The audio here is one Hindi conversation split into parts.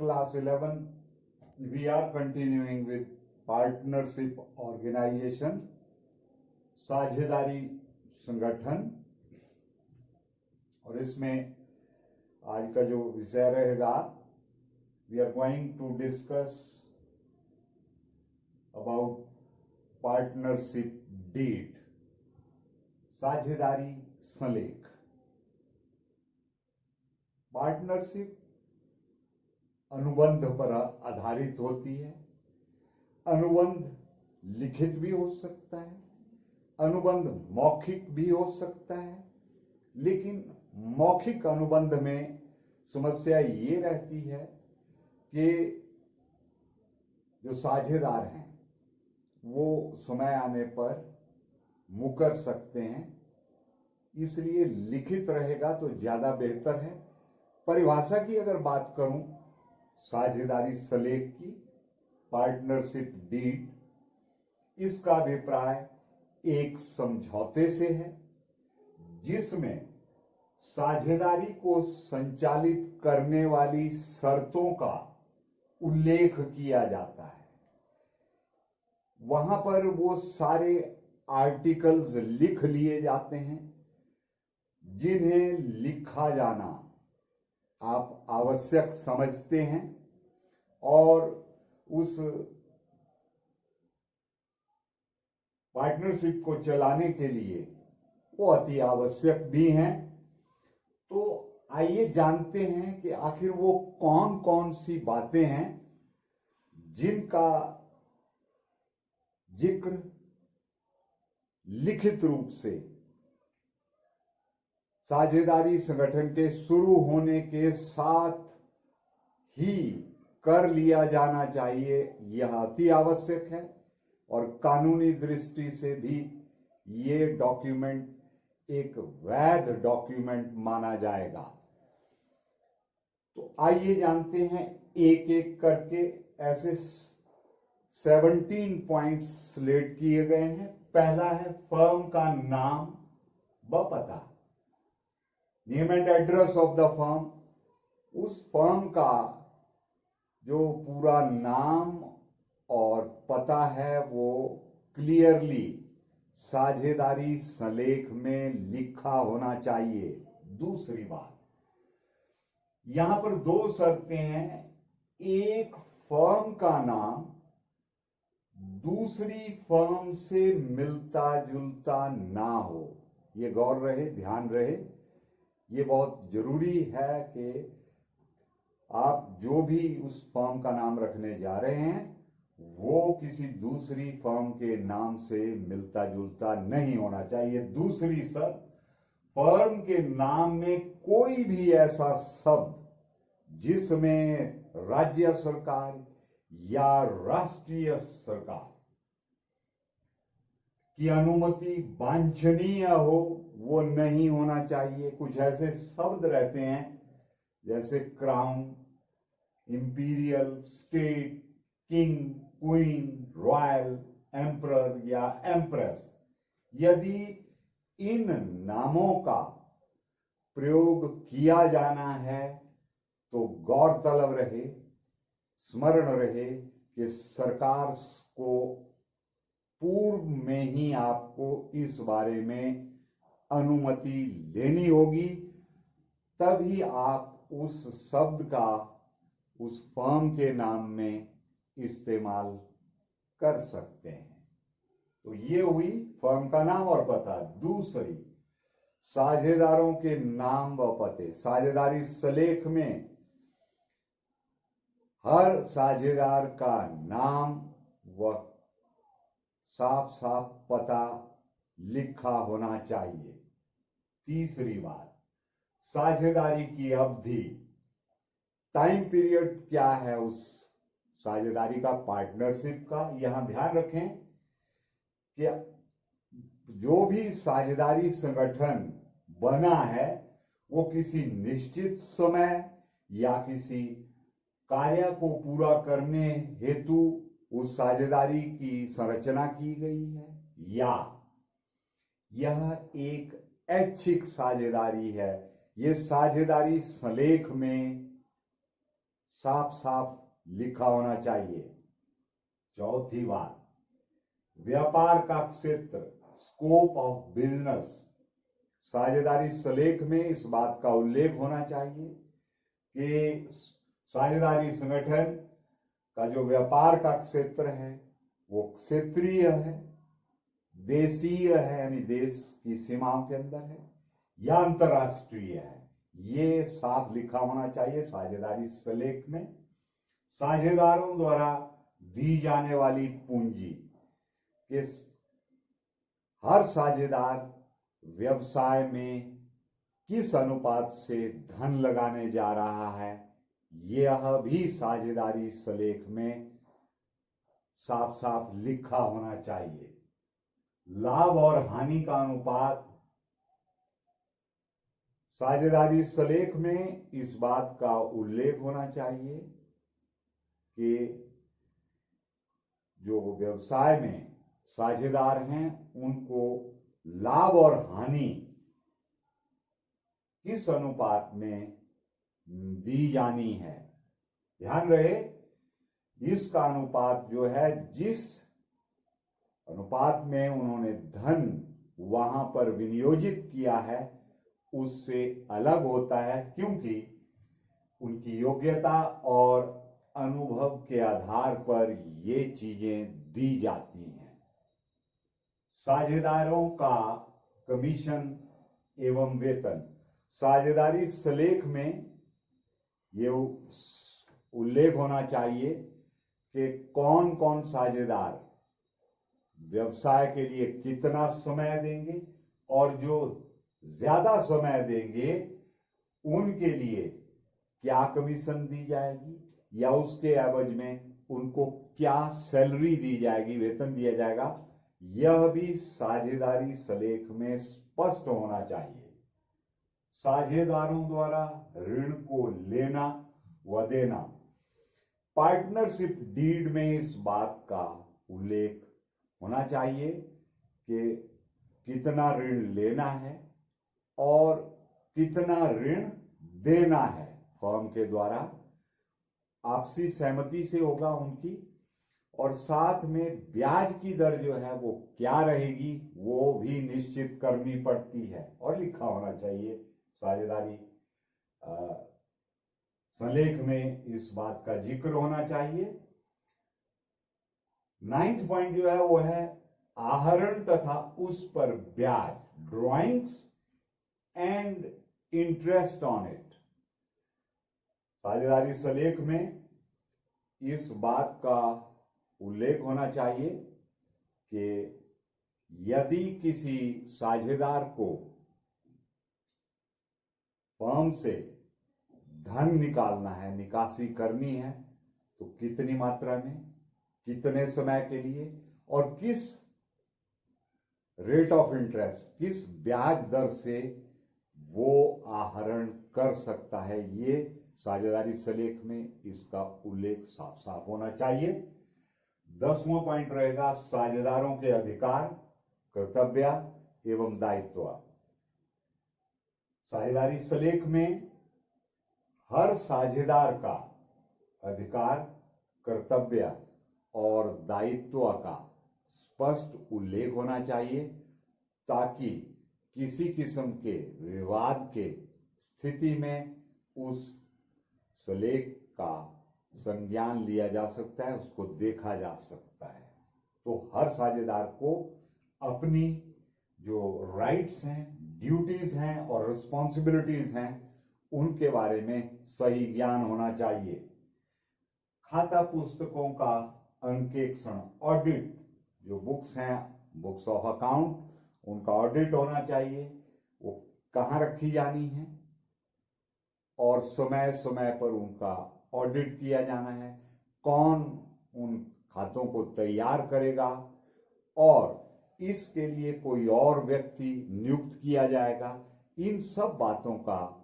class 11, we are continuing with partnership organization, साझेदारी संगठन। और इसमें आज का जो विषय रहेगा, we are going to discuss about partnership deed, साझेदारी संलेख। पार्टनरशिप अनुबंध पर आधारित होती है। अनुबंध लिखित भी हो सकता है, अनुबंध मौखिक भी हो सकता है, लेकिन मौखिक अनुबंध में समस्या ये रहती है कि जो साझेदार हैं वो समय आने पर मुकर सकते हैं, इसलिए लिखित रहेगा तो ज्यादा बेहतर है। परिभाषा की अगर बात करूं साझेदारी संलेख की, पार्टनरशिप डीड, इसका अभिप्राय एक समझौते से है जिसमें साझेदारी को संचालित करने वाली शर्तों का उल्लेख किया जाता है। वहां पर वो सारे आर्टिकल्स लिख लिए जाते हैं जिन्हें लिखा जाना आप आवश्यक समझते हैं, और उस पार्टनरशिप को चलाने के लिए वो अति आवश्यक भी हैं। तो आइए जानते हैं कि आखिर वो कौन कौन सी बातें हैं जिनका जिक्र लिखित रूप से साझेदारी संगठन के शुरू होने के साथ ही कर लिया जाना चाहिए। यह अति आवश्यक है और कानूनी दृष्टि से भी ये डॉक्यूमेंट एक वैध डॉक्यूमेंट माना जाएगा। तो आइए जानते हैं एक एक करके। ऐसे 17 पॉइंट्स स्लेट किए गए हैं। पहला है फर्म का नाम व पता, name and address of the firm. उस फर्म का जो पूरा नाम और पता है वो क्लियरली साझेदारी संलेख में लिखा होना चाहिए। दूसरी बात, यहां पर दो शर्तें हैं। एक, फर्म का नाम दूसरी फर्म से मिलता जुलता ना हो। ये गौर रहे, ध्यान रहे, ये बहुत जरूरी है कि आप जो भी उस फर्म का नाम रखने जा रहे हैं वो किसी दूसरी फर्म के नाम से मिलता जुलता नहीं होना चाहिए। दूसरी शर्त, फर्म के नाम में कोई भी ऐसा शब्द जिसमें राज्य सरकार या राष्ट्रीय सरकार की अनुमति वांछनीय हो वो नहीं होना चाहिए। कुछ ऐसे शब्द रहते हैं जैसे crown, imperial, state, king, queen, royal, emperor या एम्प्रेस। यदि इन नामों का प्रयोग किया जाना है तो गौरतलब रहे, स्मरण रहे कि सरकार को पूर्व में ही आपको इस बारे में अनुमति लेनी होगी, तभी आप उस शब्द का उस फर्म के नाम में इस्तेमाल कर सकते हैं। तो ये हुई फर्म का नाम और पता। दूसरी, साझेदारों के नाम व पते। साझेदारी संलेख में हर साझेदार का नाम व साफ साफ पता लिखा होना चाहिए। तीसरी बात, साझेदारी की अवधि, टाइम पीरियड क्या है उस साझेदारी का, पार्टनरशिप का। यहां ध्यान रखें कि जो भी साझेदारी संगठन बना है वो किसी निश्चित समय या किसी कार्य को पूरा करने हेतु उस साझेदारी की संरचना की गई है, या यह एक ऐच्छिक साझेदारी है। ये साझेदारी संलेख में साफ साफ लिखा होना चाहिए। चौथी बात, व्यापार का क्षेत्र, स्कोप ऑफ बिजनेस, साझेदारी सलेख में इस बात का उल्लेख होना चाहिए कि साझेदारी संगठन का जो व्यापार का क्षेत्र है वो क्षेत्रीय है, देशीय है यानी देश की सीमाओं के अंदर है, या अंतरराष्ट्रीय है। ये साफ लिखा होना चाहिए साझेदारी सलेख में। साझेदारों द्वारा दी जाने वाली पूंजी, कि हर साझेदार व्यवसाय में किस अनुपात से धन लगाने जा रहा है, यह भी साझेदारी सलेख में साफ साफ लिखा होना चाहिए। लाभ और हानि का अनुपात, साझेदारी सलेख में इस बात का उल्लेख होना चाहिए कि जो व्यवसाय में साझेदार हैं उनको लाभ और हानि किस अनुपात में दी जानी है। ध्यान रहे, इसका अनुपात जो है, जिस अनुपात में उन्होंने धन वहां पर विनियोजित किया है उससे अलग होता है, क्योंकि उनकी योग्यता और अनुभव के आधार पर ये चीजें दी जाती हैं। साझेदारों का कमीशन एवं वेतन, साझेदारी सलेख में ये उल्लेख होना चाहिए कि कौन कौन साझेदार व्यवसाय के लिए कितना समय देंगे और जो ज्यादा समय देंगे उनके लिए क्या कमीशन दी जाएगी या उसके एवज में उनको क्या सैलरी दी जाएगी, वेतन दिया जाएगा, यह भी साझेदारी सलेख में स्पष्ट होना चाहिए। साझेदारों द्वारा ऋण को लेना व देना, पार्टनरशिप डीड में इस बात का उल्लेख होना चाहिए कि कितना ऋण लेना है और कितना ऋण देना है। फर्म के द्वारा आपसी सहमति से होगा उनकी, और साथ में ब्याज की दर जो है वो क्या रहेगी वो भी निश्चित करनी पड़ती है और लिखा होना चाहिए। साझेदारी सलेख में इस बात का जिक्र होना चाहिए। 9th पॉइंट जो है वो है आहरण तथा उस पर ब्याज, drawings and interest on it. साझेदारी सलेख में इस बात का उल्लेख होना चाहिए कि यदि किसी साझेदार को फर्म से धन निकालना है, निकासी करनी है, तो कितनी मात्रा में, कितने समय के लिए और किस रेट ऑफ इंटरेस्ट, किस ब्याज दर से वो आहरण कर सकता है, ये साझेदारी सलेख में इसका उल्लेख साफ साफ होना चाहिए। 10वां पॉइंट रहेगा साझेदारों के अधिकार, कर्तव्य एवं दायित्व। साझेदारी सलेख में हर साझेदार का अधिकार, कर्तव्य और दायित्व का स्पष्ट उल्लेख होना चाहिए ताकि किसी किस्म के विवाद के स्थिति में उस सलेख का संज्ञान लिया जा सकता है, उसको देखा जा सकता है। तो हर साझेदार को अपनी जो राइट्स हैं, ड्यूटीज हैं और रिस्पॉन्सिबिलिटीज हैं उनके बारे में सही ज्ञान होना चाहिए। खाता पुस्तकों का अंकेक्षण, ऑडिट, जो बुक्स हैं, बुक्स ऑफ अकाउंट, उनका ऑडिट होना चाहिए। वो कहाँ रखी जानी है और समय समय पर उनका ऑडिट किया जाना है। कौन उन खातों को तैयार करेगा और इसके लिए कोई और व्यक्ति नियुक्त किया जाएगा। इन सब बातों का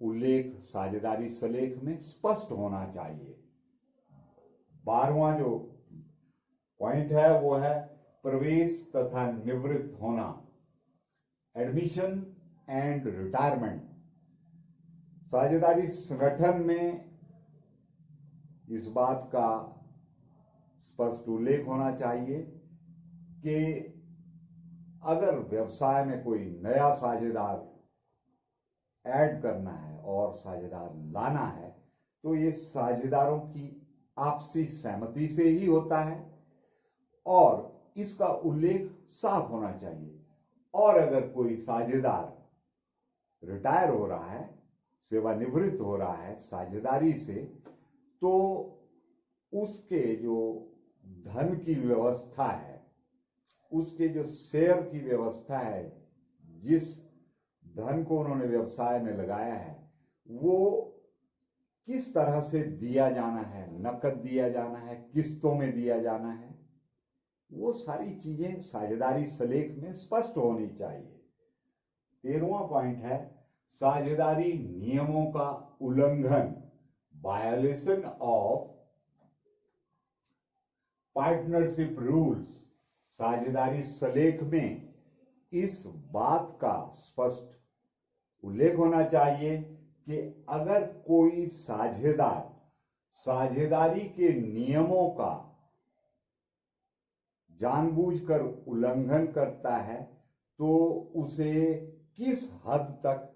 उल्लेख साझेदारी सलेख में स्पष्ट होना चाहिए। 12वां जो पॉइंट है वो है प्रवेश तथा निवृत्त होना, एडमिशन एंड रिटायरमेंट। साझेदारी संगठन में इस बात का स्पष्ट उल्लेख होना चाहिए कि अगर व्यवसाय में कोई नया साझेदार ऐड करना है और साझेदार लाना है तो ये साझेदारों की आपसी सहमति से ही होता है और इसका उल्लेख साफ होना चाहिए। और अगर कोई साझेदार रिटायर हो रहा है, सेवानिवृत्त हो रहा है साझेदारी से, तो उसके जो धन की व्यवस्था है, उसके जो शेयर की व्यवस्था है, जिस धन को उन्होंने व्यवसाय में लगाया है, वो किस तरह से दिया जाना है, नकद दिया जाना है, किस्तों में दिया जाना है, वो सारी चीजें साझेदारी सलेख में स्पष्ट होनी चाहिए। 13वां पॉइंट है साझेदारी नियमों का उल्लंघन, वायलेशन ऑफ पार्टनरशिप रूल्स। साझेदारी सलेख में इस बात का स्पष्ट उल्लेख होना चाहिए कि अगर कोई साझेदार साझेदारी के नियमों का जानबूझकर उल्लंघन करता है तो उसे किस हद तक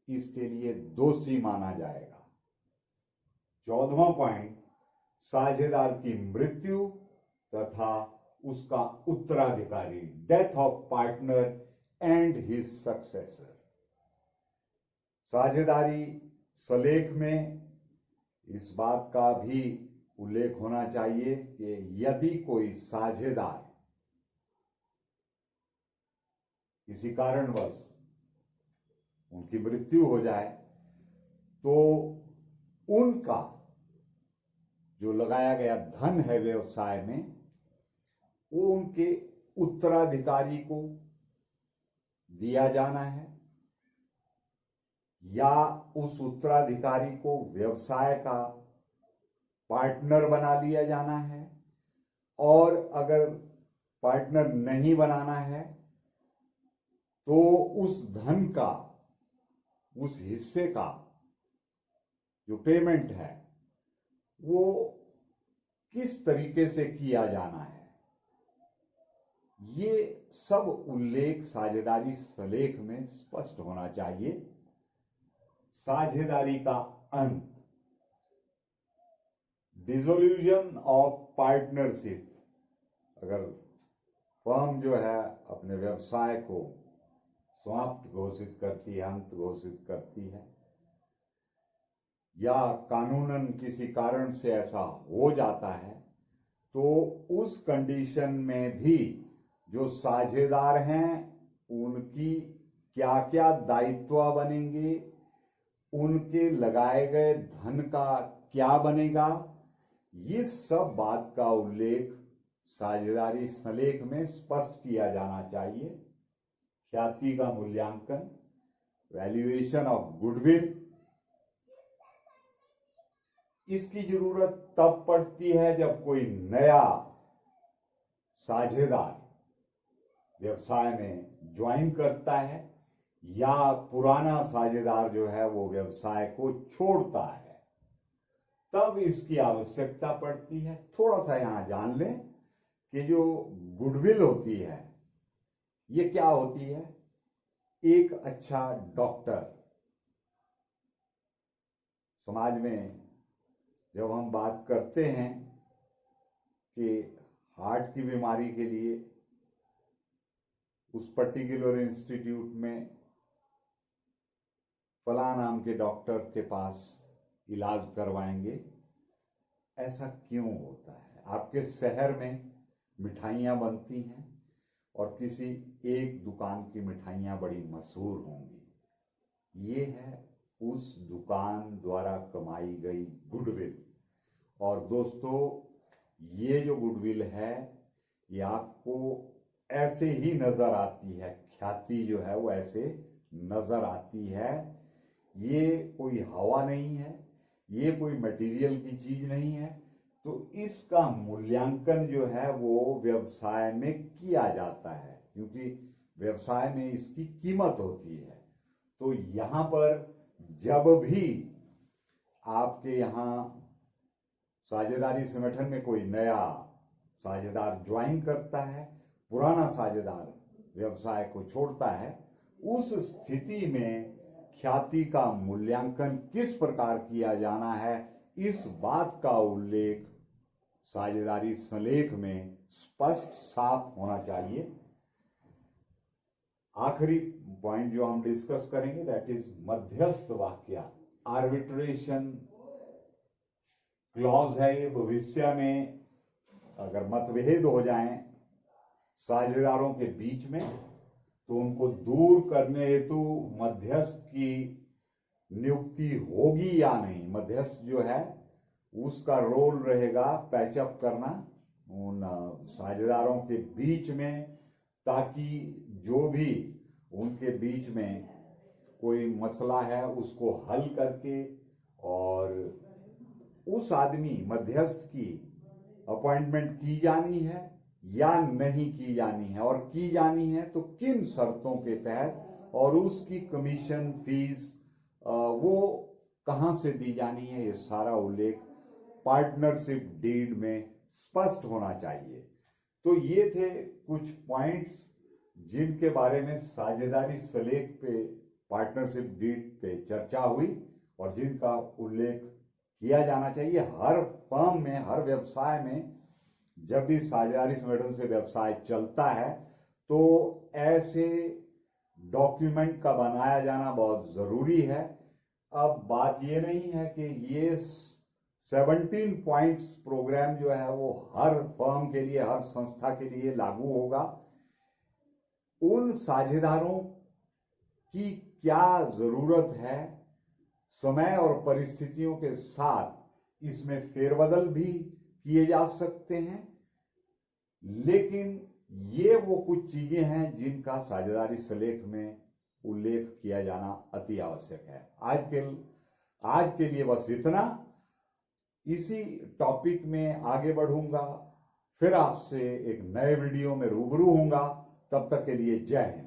इसके लिए दोषी माना जाएगा। 14वां पॉइंट साझेदार की मृत्यु तथा उसका उत्तराधिकारी, death of partner and his successor. साझेदारी सलेख में इस बात का भी उल्लेख होना चाहिए कि यदि कोई साझेदार किसी कारणवश उनकी मृत्यु हो जाए तो उनका जो लगाया गया धन है व्यवसाय में, वो उनके उत्तराधिकारी को दिया जाना है या उस उत्तराधिकारी को व्यवसाय का पार्टनर बना लिया जाना है, और अगर पार्टनर नहीं बनाना है तो उस धन का, उस हिस्से का जो पेमेंट है वो किस तरीके से किया जाना है, ये सब उल्लेख साझेदारी सलेख में स्पष्ट होना चाहिए। साझेदारी का अंत, डिसोल्यूशन ऑफ पार्टनरशिप। अगर फर्म जो है अपने व्यवसाय को समाप्त घोषित करती है, अंत घोषित करती है, या कानूनन किसी कारण से ऐसा हो जाता है, तो उस कंडीशन में भी जो साझेदार हैं उनकी क्या क्या दायित्व बनेंगे, उनके लगाए गए धन का क्या बनेगा, इस सब बात का उल्लेख साझेदारी सलेख में स्पष्ट किया जाना चाहिए। ख्याति का मूल्यांकन, वैल्यूएशन ऑफ गुडविल, इसकी जरूरत तब पड़ती है जब कोई नया साझेदार व्यवसाय में ज्वाइन करता है या पुराना साझेदार जो है वो व्यवसाय को छोड़ता है, तब इसकी आवश्यकता पड़ती है। थोड़ा सा यहां जान लें कि जो गुडविल होती है ये क्या होती है। एक अच्छा डॉक्टर, समाज में जब हम बात करते हैं कि हार्ट की बीमारी के लिए उस पर्टिकुलर इंस्टीट्यूट में फला नाम के डॉक्टर के पास इलाज करवाएंगे, ऐसा क्यों होता है। आपके शहर में मिठाइयाँ बनती हैं और किसी एक दुकान की मिठाइयाँ बड़ी मशहूर होंगी, ये है उस दुकान द्वारा कमाई गई गुडविल। और दोस्तों, ये जो गुडविल है ये आपको ऐसे ही नजर आती है, ख्याति जो है वो ऐसे नजर आती है। ये कोई हवा नहीं है, ये कोई मटेरियल की चीज नहीं है। तो इसका मूल्यांकन जो है वो व्यवसाय में किया जाता है, क्योंकि व्यवसाय में इसकी कीमत होती है। तो यहां पर जब भी आपके यहाँ साझेदारी संगठन में कोई नया साझेदार ज्वाइन करता है, पुराना साझेदार व्यवसाय को छोड़ता है, उस स्थिति में ख्याति का मूल्यांकन किस प्रकार किया जाना है, इस बात का उल्लेख साझेदारी संलेख में स्पष्ट साफ होना चाहिए। आखिरी पॉइंट जो हम डिस्कस करेंगे दैट इज मध्यस्थ वाक्य। आर्बिट्रेशन क्लॉज है ये, भविष्य में अगर मतभेद हो जाएं साझेदारों के बीच में तो उनको दूर करने हेतु मध्यस्थ की नियुक्ति होगी या नहीं। मध्यस्थ जो है उसका रोल रहेगा पैचअप करना उन साझेदारों के बीच में, ताकि जो भी उनके बीच में कोई मसला है उसको हल करके और उस आदमी मध्यस्थ की अपॉइंटमेंट की जानी है या नहीं की जानी है, और की जानी है तो किन शर्तों के तहत, और उसकी कमीशन फीस वो कहां से दी जानी है, ये सारा उल्लेख पार्टनरशिप डीड में स्पष्ट होना चाहिए। तो ये थे कुछ पॉइंट्स जिनके बारे में साझेदारी संलेख पे, पार्टनरशिप डीड पे चर्चा हुई और जिनका उल्लेख किया जाना चाहिए। हर फर्म में, हर व्यवसाय में जब भी साझेदारी संगठन से व्यवसाय चलता है तो ऐसे डॉक्यूमेंट का बनाया जाना बहुत जरूरी है। अब बात ये नहीं है कि ये 17 पॉइंट्स प्रोग्राम जो है वो हर फर्म के लिए, हर संस्था के लिए लागू होगा। उन साझेदारों की क्या जरूरत है, समय और परिस्थितियों के साथ इसमें फेरबदल भी किए जा सकते हैं, लेकिन ये वो कुछ चीजें हैं जिनका साझेदारी संलेख में उल्लेख किया जाना अति आवश्यक है। आज के लिए बस इतना। इसी टॉपिक में आगे बढ़ूंगा, फिर आपसे एक नए वीडियो में रूबरू होऊंगा। तब तक के लिए जय हिंद।